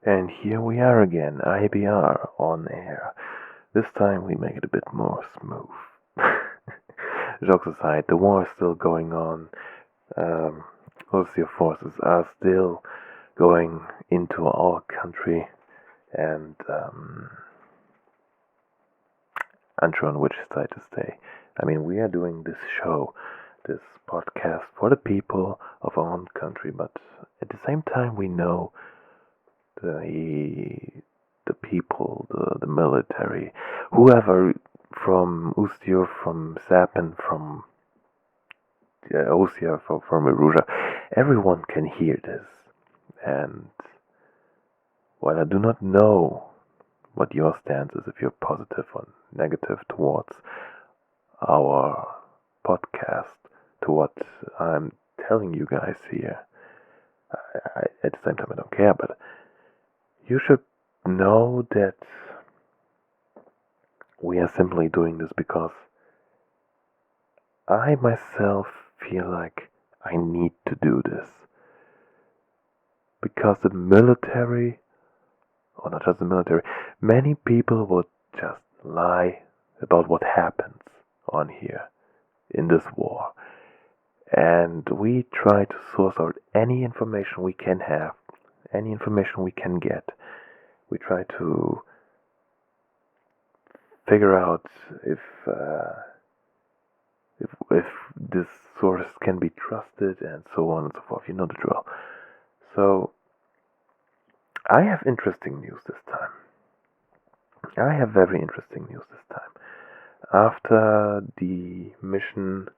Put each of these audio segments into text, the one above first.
And here we are again, IBR on air. This time we make it a bit more smooth. Jokes aside, the war is still going on. Russian forces are still going into our country, and unsure on which side to stay. I mean, we are doing this show, this podcast for the people of our own country, but at the same time, we know the people, the military, whoever from Ustio, from Zappen, from Osia, from Aruja, everyone can hear this. And while I do not know what your stance is, if you're positive or negative towards our podcast, to what I'm telling you guys here, at the same time I don't care, but you should know that we are simply doing this because I myself feel like I need to do this. Because the military, or not just the military, many people would just lie about what happens on here in this war. And we try to source out any information we can have, any information we can get. We try to figure out if this source can be trusted, and so on and so forth. You know the drill. So I have interesting news this time. I have very interesting news this time. After the mission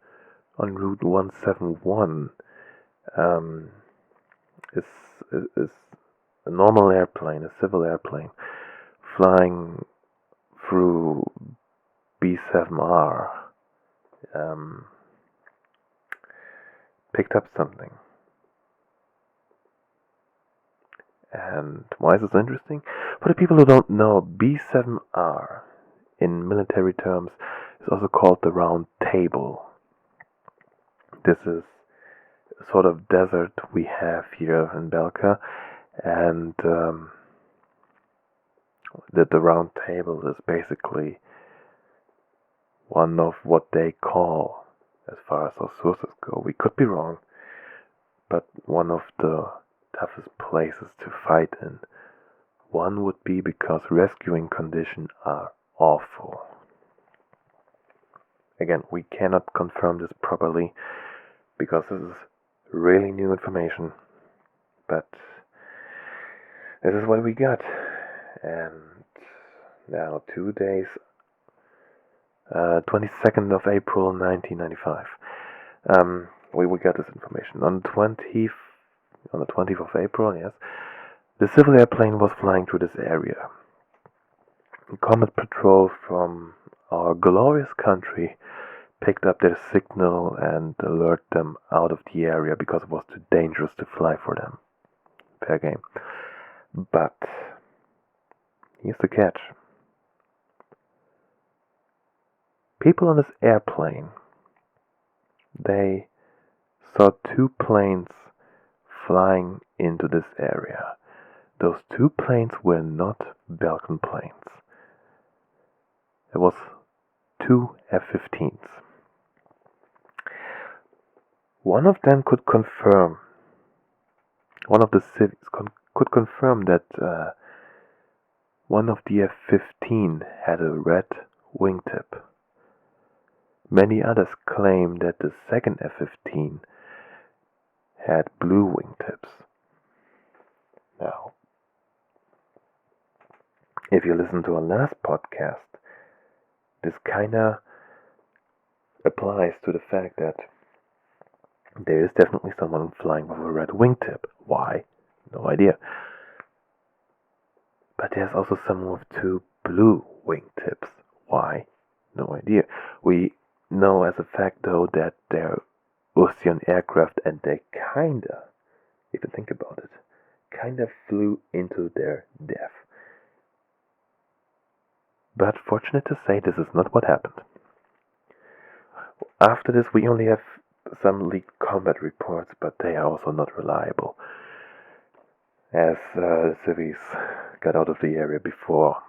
on Route 171 is a normal airplane, a civil airplane, flying through B7R, picked up something. And why is this interesting? For the people who don't know, B7R in military terms is also called the round table. This is a sort of desert we have here in Belkan, and the round table is basically one of what they call, as far as our sources go, we could be wrong, but one of the toughest places to fight in. One would be because rescuing conditions are awful. Again, we cannot confirm this properly because this is really new information, but this is what we got. And now 2 days, 22nd of April 1995, we got this information. On the 20th of April, yes, the civil airplane was flying through this area. A combat patrol from our glorious country picked up their signal and alerted them out of the area because it was too dangerous to fly for them. Fair game. But here's the catch. People on this airplane, they saw two planes flying into this area. Those two planes were not Belkan planes. It was two F-15s. One of them could confirm, one of the cities could confirm that one of the F-15 had a red wingtip. Many others claim that the second F-15 had blue wingtips. Now, if you listen to our last podcast, this kinda applies to the fact that there is definitely someone flying with a red wingtip. Why? No idea. But there's also someone with two blue wingtips. Why? No idea. We know as a fact, though, that they're Russian aircraft, and they kinda, if you think about it, kinda flew into their death. But fortunate to say, this is not what happened. After this, we only have some leaked combat reports, but they are also not reliable. as the civvies got out of the area before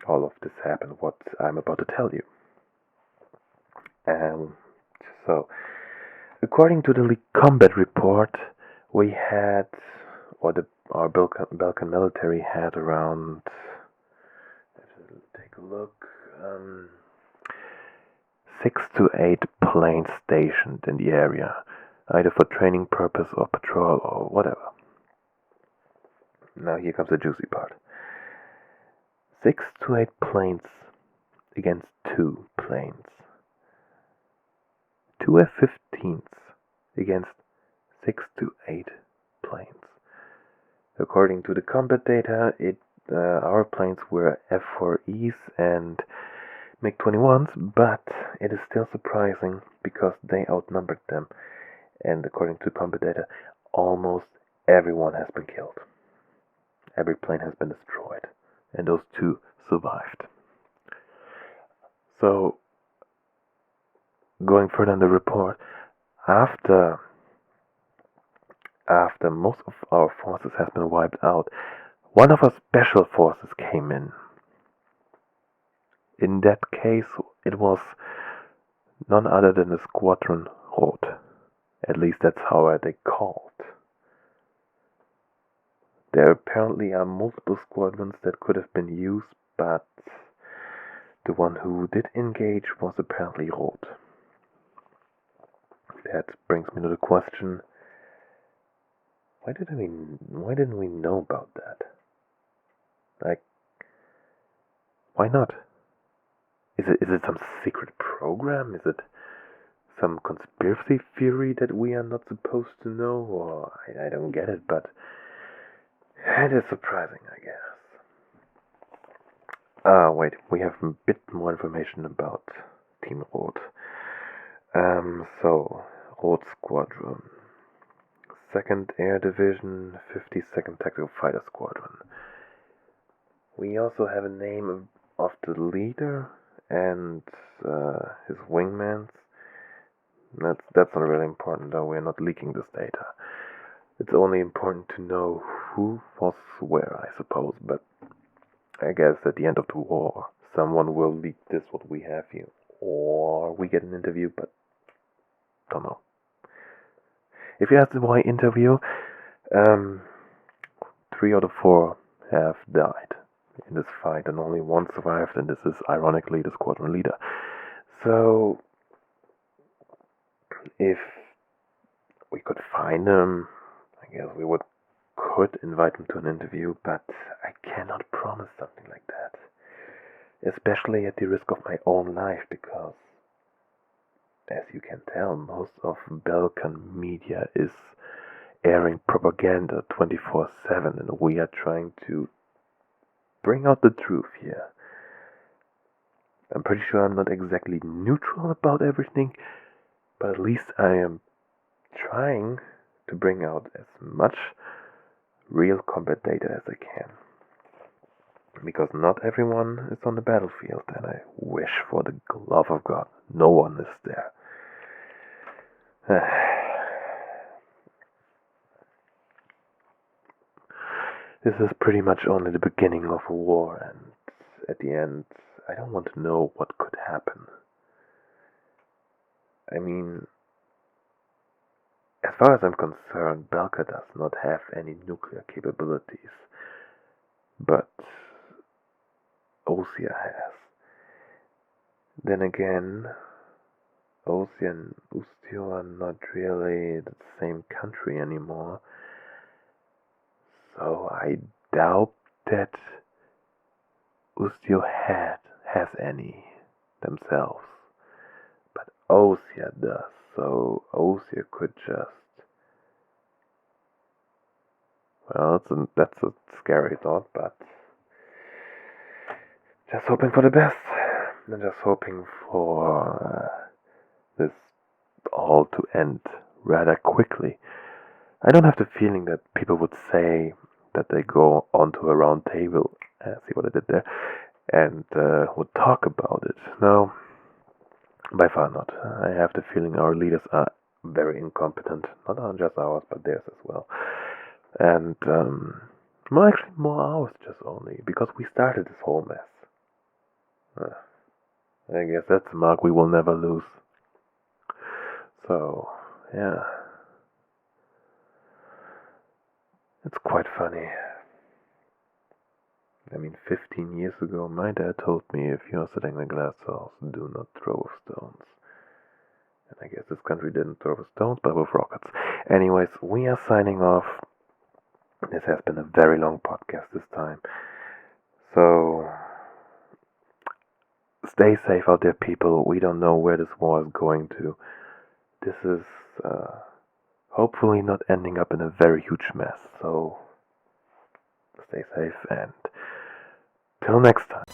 all of this happened, what I'm about to tell you. Um, so, according to the combat report, we had, our Belkan military had around, take a look, 6 to 8 planes stationed in the area, either for training purpose or patrol or whatever. Now here comes the juicy part. 6 to 8 planes against 2 planes. 2 F-15s against 6 to 8 planes. According to the combat data, our planes were F-4Es and MiG-21s, but it is still surprising because they outnumbered them, and according to combat data, almost everyone has been killed. Every plane has been destroyed, and those 2 survived. So, going further in the report, after most of our forces has been wiped out, one of our special forces came in. In that case, it was none other than the Squadron Rot. At least that's how they called. There apparently are multiple squadrons that could have been used, but the one who did engage was apparently Rot. That brings me to the question: why didn't we know about that? Like, why not? Is it some secret program? Is it some conspiracy theory that we are not supposed to know? Or I don't get it, but it is surprising, I guess. Wait, we have a bit more information about Team Rot. So, Rot Squadron, 2nd Air Division, 52nd Tactical Fighter Squadron. We also have a name of the leader and his wingmans. That's not really important, though. We're not leaking this data. It's only important to know who was where, I suppose. But I guess at the end of the war, someone will leak this what we have here, or we get an interview. But don't know. If you ask why interview, 3 out of 4 have died in this fight, and only 1 survived, and this is ironically the squadron leader. So, if we could find him, I guess we could invite him to an interview, but I cannot promise something like that. Especially at the risk of my own life, because, as you can tell, most of Belkan media is airing propaganda 24/7, and we are trying to bring out the truth here. I'm pretty sure I'm not exactly neutral about everything, but at least I am trying to bring out as much real combat data as I can. Because not everyone is on the battlefield, and I wish for the love of God no one is there. This is pretty much only the beginning of a war, and at the end, I don't want to know what could happen. I mean, as far as I'm concerned, Belka does not have any nuclear capabilities, but Ossia has. Then again, Ossia and Ustio are not really the same country anymore, so I doubt that Ustio has any themselves. But Ossia does, so Ossia could just... Well, that's a scary thought, but just hoping for the best, and just hoping for this all to end rather quickly. I don't have the feeling that people would say that they go onto a round table, see what I did there, and would talk about it. No, by far not. I have the feeling our leaders are very incompetent, not just ours, but theirs as well. And, well, actually more hours just only, because we started this whole mess. I guess that's a mark we will never lose. So, yeah. It's quite funny. I mean, 15 years ago, my dad told me if you're sitting in a glass house, do not throw stones. And I guess this country didn't throw stones, but with rockets. Anyways, we are signing off. This has been a very long podcast this time. So, stay safe out there, people. We don't know where this war is going to. This is hopefully not ending up in a very huge mess. So, stay safe and till next time.